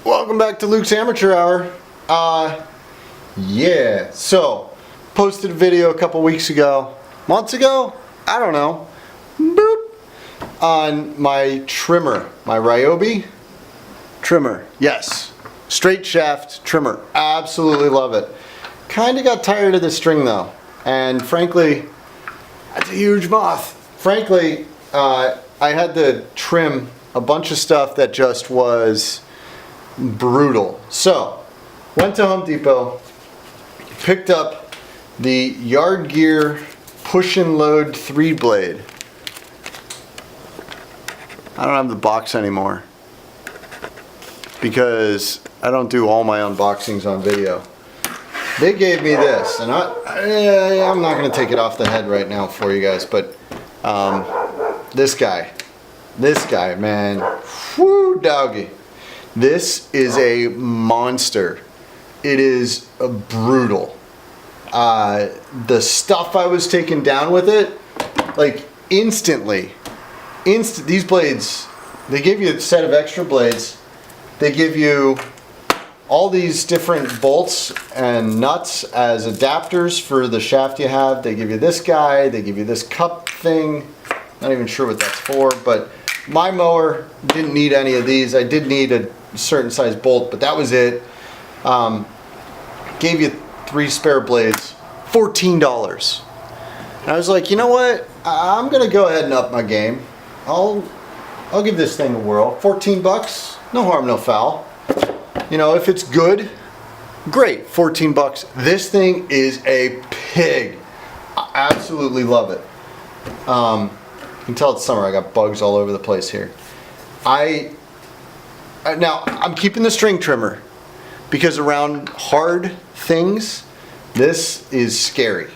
Welcome back to Luke's Amateur Hour. Yeah, so posted a video a couple weeks ago, months ago, I don't know, boop, on my trimmer, my Ryobi trimmer. Yes, straight shaft trimmer. Absolutely love it. Kind of got tired of the string though, and frankly, that's a huge moth. Frankly, I had to trim a bunch of stuff that just was brutal. So, went to Home Depot, picked up the Yard Gear Push and Load 3 blade. I don't have the box anymore because I don't do all my unboxings on video. They gave me this, and I'm not going to take it off the head right now for you guys, but this guy, man, whoo doggy. This is a monster. It is brutal. The stuff I was taking down with it, like instantly. These blades, they give you a set of extra blades. They give you all these different bolts and nuts as adapters for the shaft you have. They give you this guy, they give you this cup thing. Not even sure what that's for, but my mower didn't need any of these. I did need a certain size bolt, but that was it. Gave you 3 spare blades, $14. And I was like, you know what? I'm gonna go ahead and up my game. I'll give this thing a whirl. 14 bucks, no harm, no foul. You know, if it's good, great, 14 bucks. This thing is a pig. I absolutely love it. You can tell it's summer. I got bugs all over the place here. Now, I'm keeping the string trimmer because around hard things, this is scary.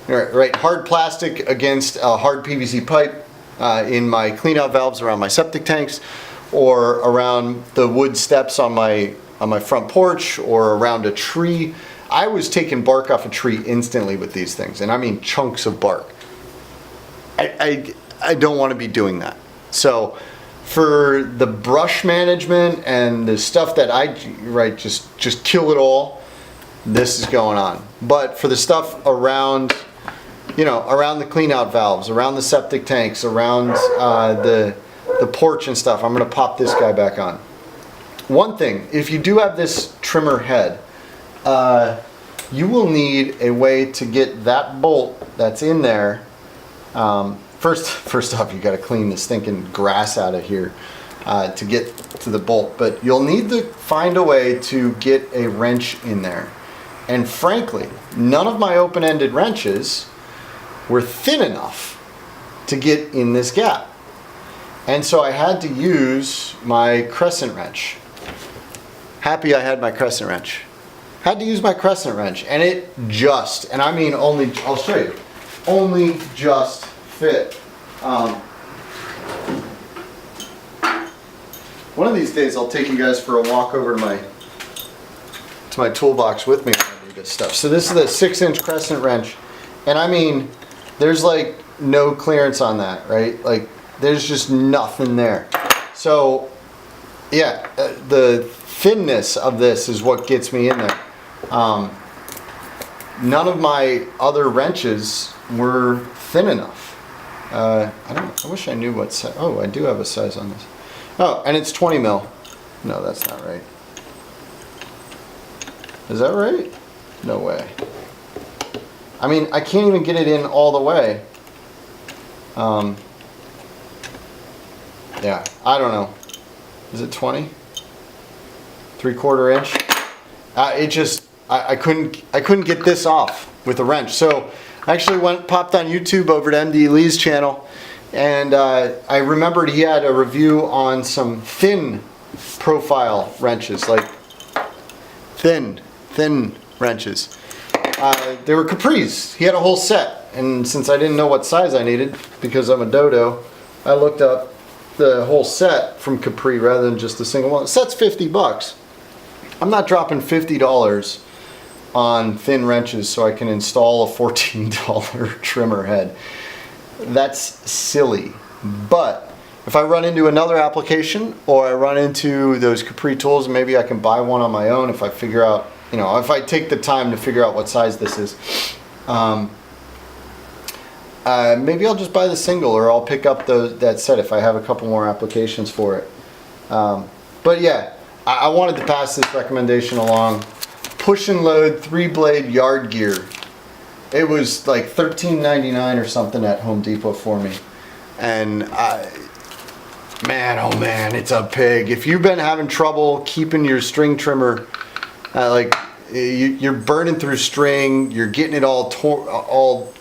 Right, hard plastic against a hard PVC pipe in my cleanout valves around my septic tanks, or around the wood steps on my front porch, or around a tree. I was taking bark off a tree instantly with these things, and I mean chunks of bark. I don't want to be doing that. So for the brush management and the stuff that just kill it all, this is going on. But for the stuff around, around the cleanout valves, around the septic tanks, around the porch and stuff, I'm going to pop this guy back on. One thing, if you do have this trimmer head, you will need a way to get that bolt that's in there. First off, you got to clean the stinking grass out of here to get to the bolt, but you'll need to find a way to get a wrench in there. And frankly, none of my open-ended wrenches were thin enough to get in this gap. And so I had to use my crescent wrench. Happy I had my crescent wrench. Had to use my crescent wrench, and it just, and I mean only, I'll show you, only just fit. One of these days I'll take you guys for a walk over to my toolbox with me and this stuff. So this is a 6-inch crescent wrench, and I mean there's like no clearance on that, right? Like there's just nothing there. So yeah, the thinness of this is what gets me in there. None of my other wrenches were thin enough. I wish I knew what size. Oh, I do have a size on this. Oh, and it's 20 mil. No, that's not right. Is that right? No way. I mean, I can't even get it in all the way. Yeah, I don't know. Is it 20? 3/4 inch? I couldn't get this off with a wrench. So I actually popped on YouTube over to MD Lee's channel, and I remembered he had a review on some thin profile wrenches, like thin wrenches. They were Capri's. He had a whole set, and since I didn't know what size I needed because I'm a dodo, I looked up the whole set from Capri rather than just the single one. The set's 50 bucks. I'm not dropping $50 on thin wrenches so I can install a $14 trimmer head. That's silly. But if I run into another application or I run into those Capri tools, maybe I can buy one on my own if I figure out, you know, if I take the time to figure out what size this is. Maybe I'll just buy the single, or I'll pick up that set if I have a couple more applications for it. But yeah, I wanted to pass this recommendation along. Push and load 3-blade yard gear. It was like $13.99 or something at Home Depot for me. And man, oh man, it's a pig. If you've been having trouble keeping your string trimmer, like you're burning through string, you're getting it all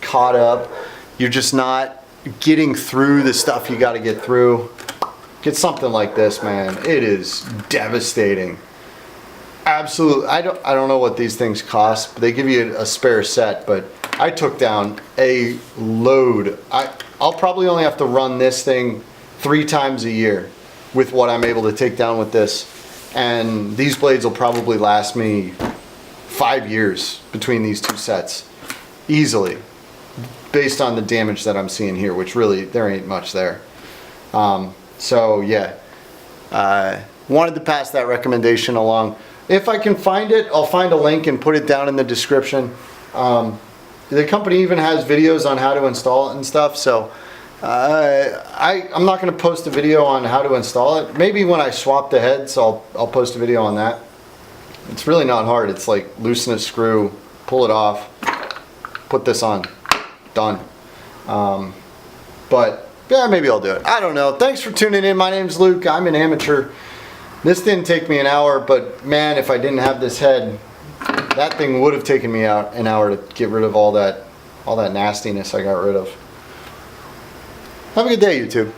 caught up, you're just not getting through the stuff you got to get through, get something like this, man. It is devastating. Absolutely. I don't know what these things cost, but they give you a spare set, but I took down a load. I'll probably only have to run this thing 3 times a year with what I'm able to take down with this. And these blades will probably last me 5 years between these 2 sets. Easily. Based on the damage that I'm seeing here, which really, there ain't much there. So yeah. Wanted to pass that recommendation along. If I can find it, I'll find a link and put it down in the description. The company even has videos on how to install it and stuff, so I'm not going to post a video on how to install it. Maybe when I swap the heads, I'll post a video on that. It's really not hard. It's like loosen a screw, pull it off, put this on, done. But yeah, maybe I'll do it. I don't know. Thanks for tuning in. My name's Luke. I'm an amateur. This didn't take me an hour, but man, if I didn't have this head, that thing would have taken me out an hour to get rid of all that nastiness I got rid of. Have a good day, YouTube.